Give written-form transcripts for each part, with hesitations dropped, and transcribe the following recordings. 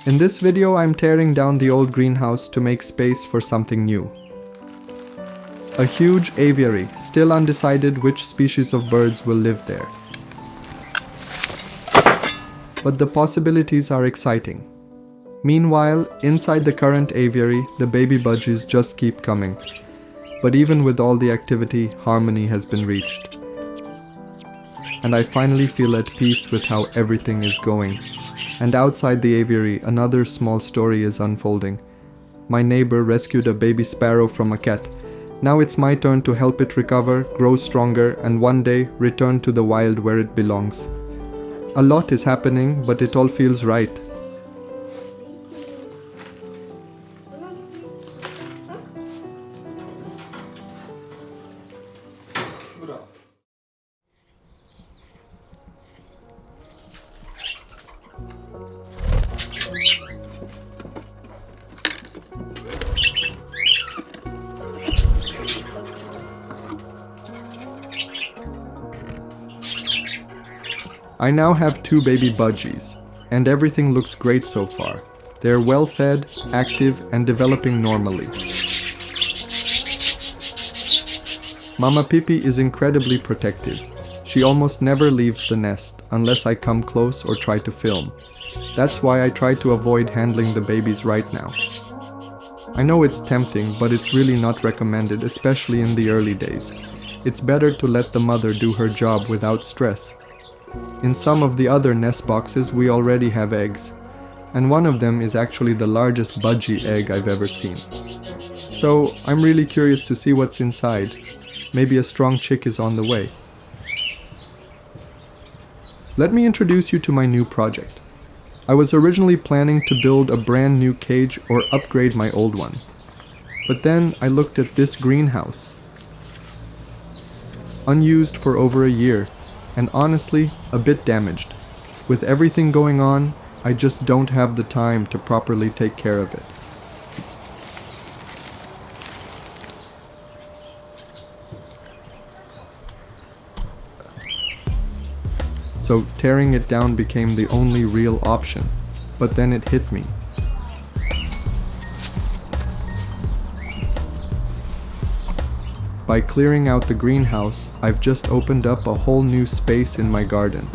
In this video, I'm tearing down the old greenhouse to make space for something new. A huge aviary, still undecided which species of birds will live there. But the possibilities are exciting. Meanwhile, inside the current aviary, the baby budgies just keep coming. But even with all the activity, harmony has been reached. And I finally feel at peace with how everything is going. And outside the aviary, another small story is unfolding. My neighbor rescued a baby sparrow from a cat. Now it's my turn to help it recover, grow stronger, and one day return to the wild where it belongs. A lot is happening, but it all feels right. I now have 2 baby budgies, and everything looks great so far. They're well fed, active, and developing normally. Mama Pippi is incredibly protective. She almost never leaves the nest unless I come close or try to film. That's why I try to avoid handling the babies right now. I know it's tempting, but it's really not recommended, especially in the early days. It's better to let the mother do her job without stress. In some of the other nest boxes we already have eggs, and one of them is actually the largest budgie egg I've ever seen. So I'm really curious to see what's inside. Maybe a strong chick is on the way. Let me introduce you to my new project. I was originally planning to build a brand new cage or upgrade my old one. But then I looked at this greenhouse. Unused for over a year. And honestly, a bit damaged. With everything going on, I just don't have the time to properly take care of it. So tearing it down became the only real option. But then it hit me. By clearing out the greenhouse, I've just opened up a whole new space in my garden,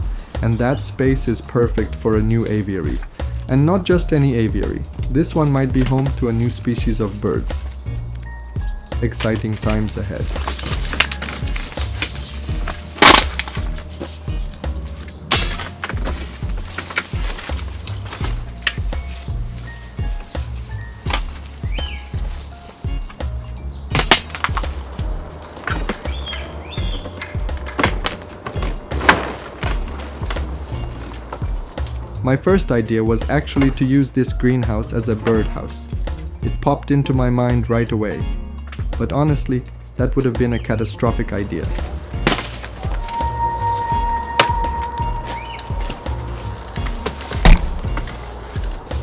and that space is perfect for a new aviary. And not just any aviary, this one might be home to a new species of birds. Exciting times ahead. My first idea was actually to use this greenhouse as a birdhouse. It popped into my mind right away. But honestly, that would have been a catastrophic idea.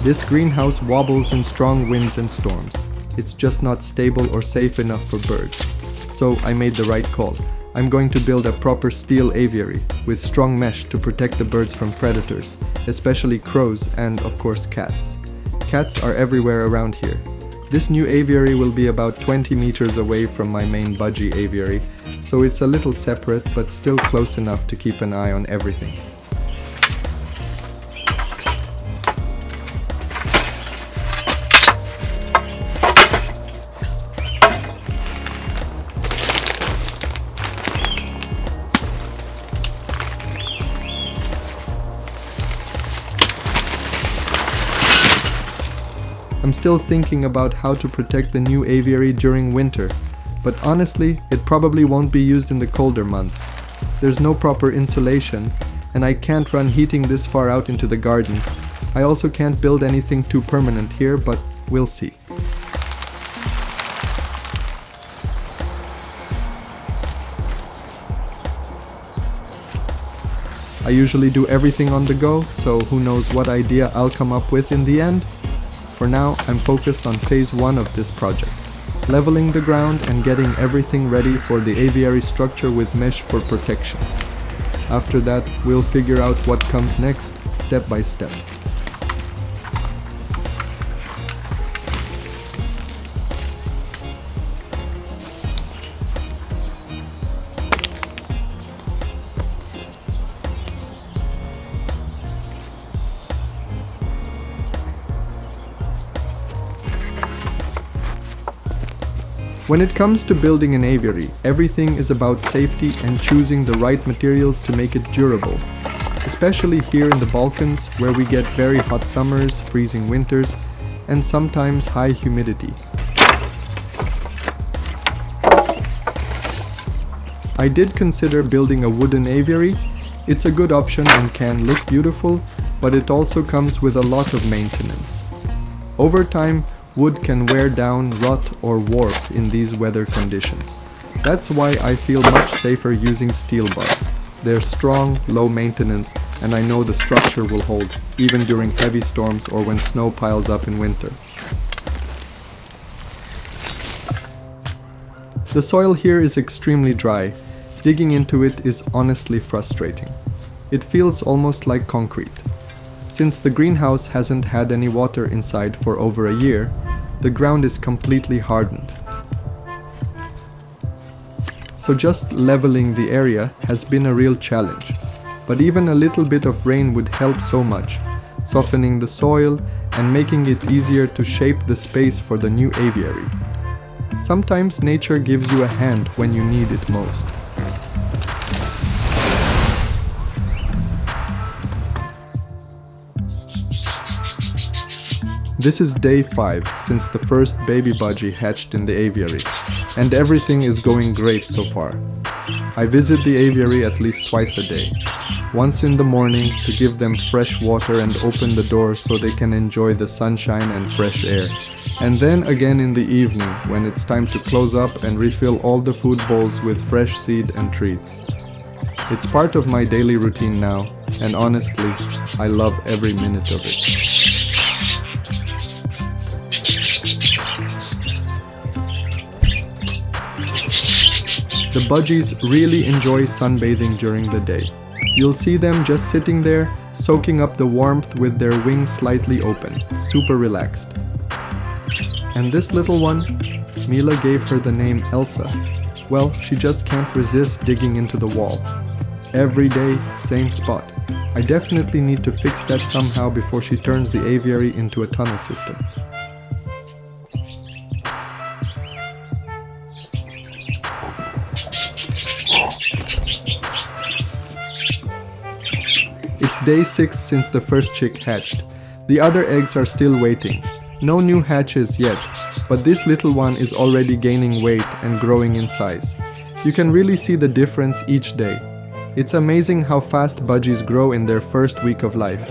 This greenhouse wobbles in strong winds and storms. It's just not stable or safe enough for birds. So I made the right call. I'm going to build a proper steel aviary with strong mesh to protect the birds from predators, especially crows and, of course, cats. Cats are everywhere around here. This new aviary will be about 20 meters away from my main budgie aviary, so it's a little separate but still close enough to keep an eye on everything. I'm still thinking about how to protect the new aviary during winter, but honestly, it probably won't be used in the colder months. There's no proper insulation, and I can't run heating this far out into the garden. I also can't build anything too permanent here, but we'll see. I usually do everything on the go, so who knows what idea I'll come up with in the end? For now, I'm focused on phase 1 of this project, leveling the ground and getting everything ready for the aviary structure with mesh for protection. After that, we'll figure out what comes next, step by step. When it comes to building an aviary, everything is about safety and choosing the right materials to make it durable. Especially here in the Balkans, where we get very hot summers, freezing winters, and sometimes high humidity. I did consider building a wooden aviary. It's a good option and can look beautiful, but it also comes with a lot of maintenance. Over time, wood can wear down, rot, or warp in these weather conditions. That's why I feel much safer using steel bars. They're strong, low maintenance, and I know the structure will hold, even during heavy storms or when snow piles up in winter. The soil here is extremely dry. Digging into it is honestly frustrating. It feels almost like concrete. Since the greenhouse hasn't had any water inside for over a year, the ground is completely hardened. So just leveling the area has been a real challenge. But even a little bit of rain would help so much, softening the soil and making it easier to shape the space for the new aviary. Sometimes nature gives you a hand when you need it most. This is day 5 since the first baby budgie hatched in the aviary, and everything is going great so far. I visit the aviary at least twice a day. Once in the morning to give them fresh water and open the door so they can enjoy the sunshine and fresh air. And then again in the evening when it's time to close up and refill all the food bowls with fresh seed and treats. It's part of my daily routine now, and honestly, I love every minute of it. The budgies really enjoy sunbathing during the day. You'll see them just sitting there, soaking up the warmth with their wings slightly open, super relaxed. And this little one, Mila gave her the name Elsa. Well, she just can't resist digging into the wall. Every day, same spot. I definitely need to fix that somehow before she turns the aviary into a tunnel system. It's day 6 since the first chick hatched. The other eggs are still waiting. No new hatches yet, but this little one is already gaining weight and growing in size. You can really see the difference each day. It's amazing how fast budgies grow in their first week of life.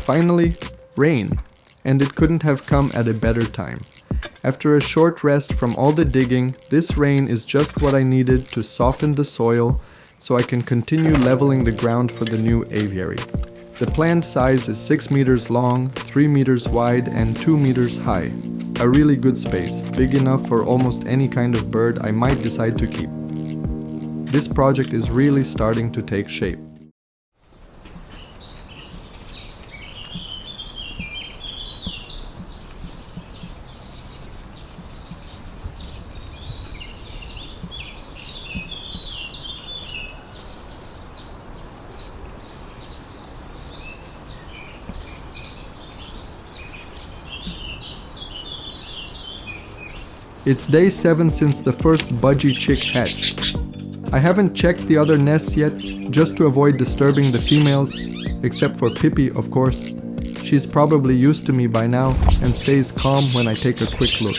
Finally, rain, and it couldn't have come at a better time. After a short rest from all the digging, this rain is just what I needed to soften the soil so I can continue leveling the ground for the new aviary. The planned size is 6 meters long, 3 meters wide, and 2 meters high. A really good space, big enough for almost any kind of bird I might decide to keep. This project is really starting to take shape. It's day 7 since the first budgie chick hatched. I haven't checked the other nests yet, just to avoid disturbing the females, except for Pippi, of course. She's probably used to me by now and stays calm when I take a quick look.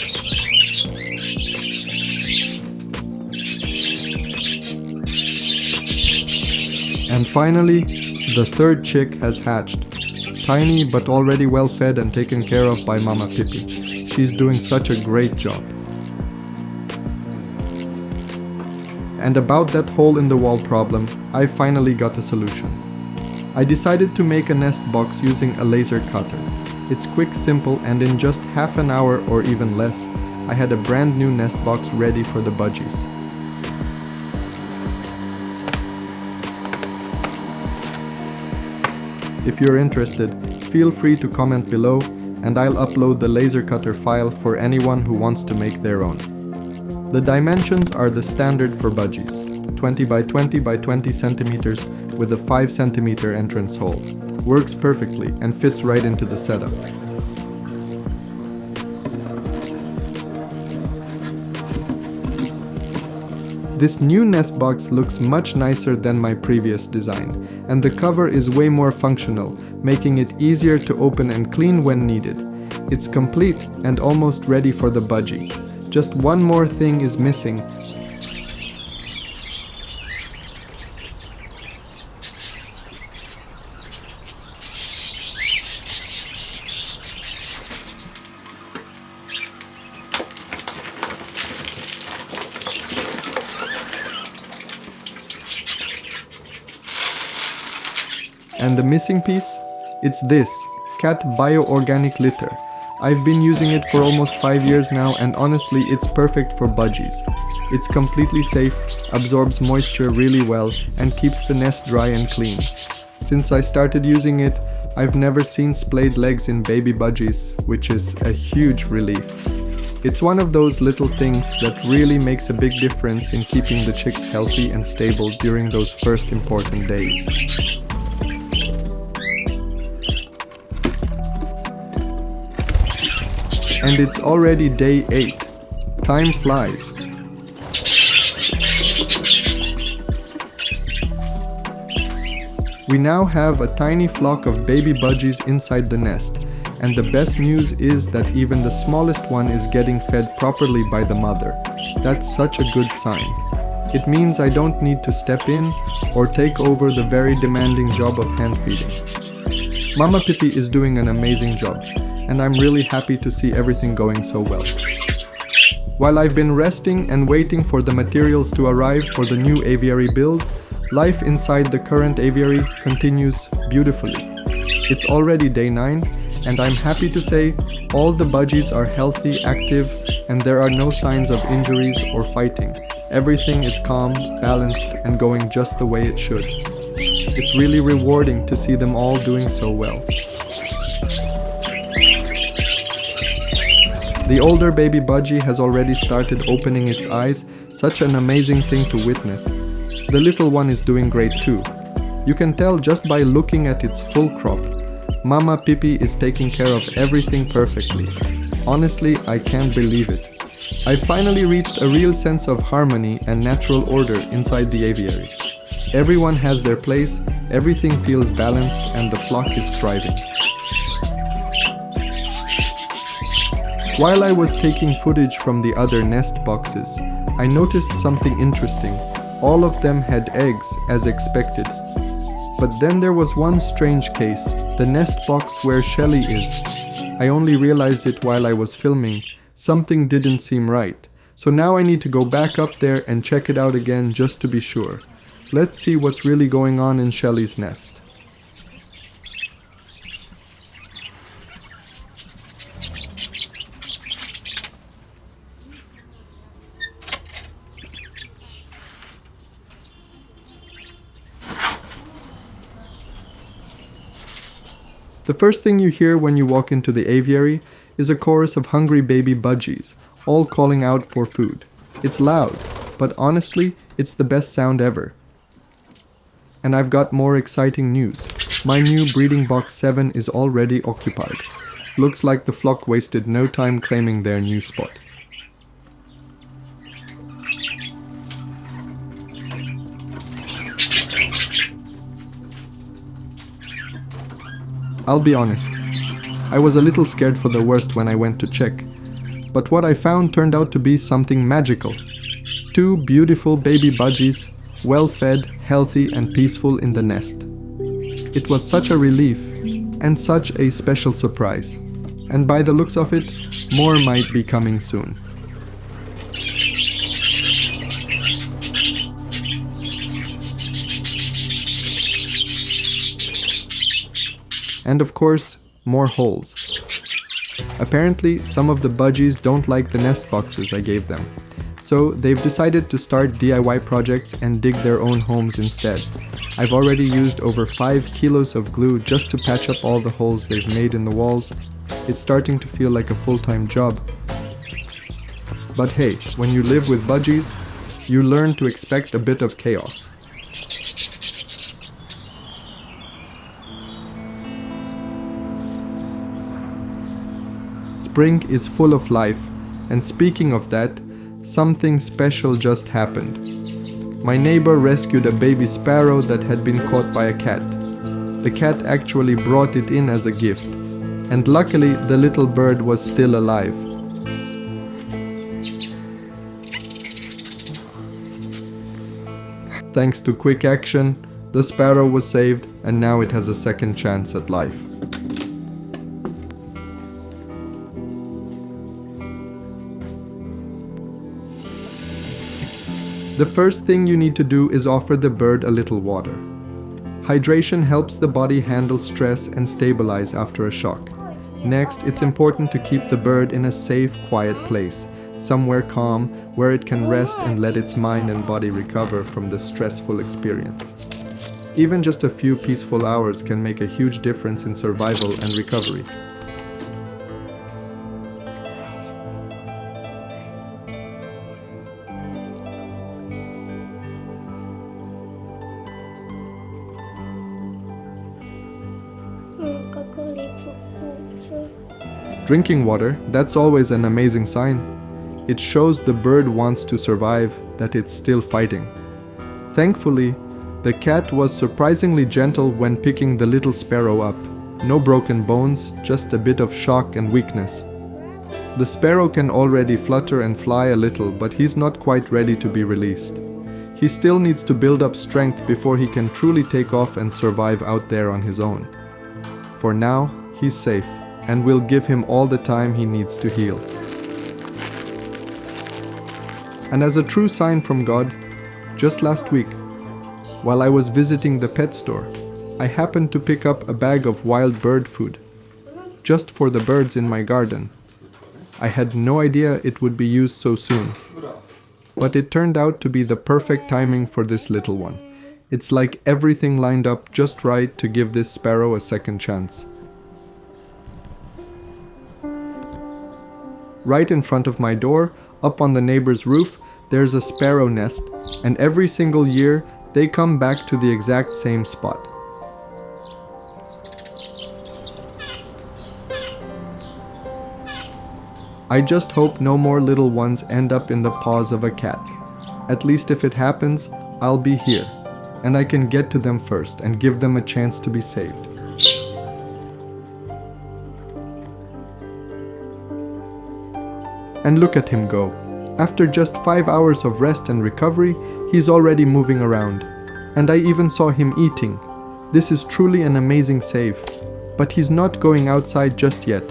And finally, the third chick has hatched. Tiny but already well fed and taken care of by Mama Pippi. She's doing such a great job. And about that hole in the wall problem, I finally got a solution. I decided to make a nest box using a laser cutter. It's quick, simple, and in just half an hour or even less, I had a brand new nest box ready for the budgies. If you're interested, feel free to comment below, and I'll upload the laser cutter file for anyone who wants to make their own. The dimensions are the standard for budgies, 20 by 20 by 20 centimeters with a 5 centimeter entrance hole. Works perfectly and fits right into the setup. This new nest box looks much nicer than my previous design, and the cover is way more functional, making it easier to open and clean when needed. It's complete and almost ready for the budgie. Just one more thing is missing. And the missing piece? It's this, cat bio-organic litter. I've been using it for almost 5 years now, and honestly it's perfect for budgies. It's completely safe, absorbs moisture really well, and keeps the nest dry and clean. Since I started using it, I've never seen splayed legs in baby budgies, which is a huge relief. It's one of those little things that really makes a big difference in keeping the chicks healthy and stable during those first important days. And it's already day 8. Time flies. We now have a tiny flock of baby budgies inside the nest, and the best news is that even the smallest one is getting fed properly by the mother. That's such a good sign. It means I don't need to step in or take over the very demanding job of hand feeding. Mama Pippi is doing an amazing job, and I'm really happy to see everything going so well. While I've been resting and waiting for the materials to arrive for the new aviary build, life inside the current aviary continues beautifully. It's already day 9, and I'm happy to say all the budgies are healthy, active, and there are no signs of injuries or fighting. Everything is calm, balanced, and going just the way it should. It's really rewarding to see them all doing so well. The older baby budgie has already started opening its eyes, such an amazing thing to witness. The little one is doing great too. You can tell just by looking at its full crop. Mama Pippi is taking care of everything perfectly. Honestly, I can't believe it. I finally reached a real sense of harmony and natural order inside the aviary. Everyone has their place, everything feels balanced, and the flock is thriving. While I was taking footage from the other nest boxes, I noticed something interesting. All of them had eggs, as expected. But then there was one strange case, the nest box where Shelly is. I only realized it while I was filming. Something didn't seem right. So now I need to go back up there and check it out again just to be sure. Let's see what's really going on in Shelly's nest. The first thing you hear when you walk into the aviary is a chorus of hungry baby budgies, all calling out for food. It's loud, but honestly, it's the best sound ever. And I've got more exciting news. My new breeding box 7 is already occupied. Looks like the flock wasted no time claiming their new spot. I'll be honest, I was a little scared for the worst when I went to check, but what I found turned out to be something magical. 2 beautiful baby budgies, well fed, healthy and peaceful in the nest. It was such a relief and such a special surprise, and by the looks of it, more might be coming soon. And of course, more holes. Apparently, some of the budgies don't like the nest boxes I gave them, so they've decided to start DIY projects and dig their own homes instead. I've already used over 5 kilos of glue just to patch up all the holes they've made in the walls. It's starting to feel like a full-time job. But hey, when you live with budgies, you learn to expect a bit of chaos. Spring is full of life, and speaking of that, something special just happened. My neighbor rescued a baby sparrow that had been caught by a cat. The cat actually brought it in as a gift, and luckily the little bird was still alive. Thanks to quick action, the sparrow was saved, and now it has a second chance at life. The first thing you need to do is offer the bird a little water. Hydration helps the body handle stress and stabilize after a shock. Next, it's important to keep the bird in a safe, quiet place, somewhere calm, where it can rest and let its mind and body recover from the stressful experience. Even just a few peaceful hours can make a huge difference in survival and recovery. Drinking water, that's always an amazing sign. It shows the bird wants to survive, that it's still fighting. Thankfully, the cat was surprisingly gentle when picking the little sparrow up. No broken bones, just a bit of shock and weakness. The sparrow can already flutter and fly a little, but he's not quite ready to be released. He still needs to build up strength before he can truly take off and survive out there on his own. For now, he's safe, and we'll give him all the time he needs to heal. And as a true sign from God, just last week, while I was visiting the pet store, I happened to pick up a bag of wild bird food, just for the birds in my garden. I had no idea it would be used so soon, but it turned out to be the perfect timing for this little one. It's like everything lined up just right to give this sparrow a second chance. Right in front of my door, up on the neighbor's roof, there's a sparrow nest, and every single year they come back to the exact same spot. I just hope no more little ones end up in the paws of a cat. At least if it happens, I'll be here, and I can get to them first and give them a chance to be saved. And look at him go. After just 5 hours of rest and recovery, he's already moving around. And I even saw him eating. This is truly an amazing save. But he's not going outside just yet.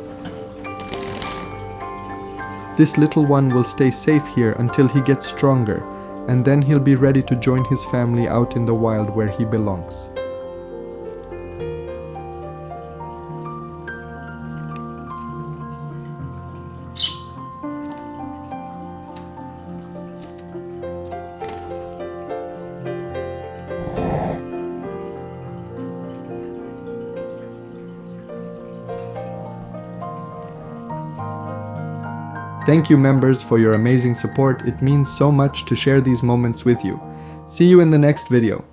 This little one will stay safe here until he gets stronger, and then he'll be ready to join his family out in the wild where he belongs. Thank you, members, for your amazing support. It means so much to share these moments with you. See you in the next video.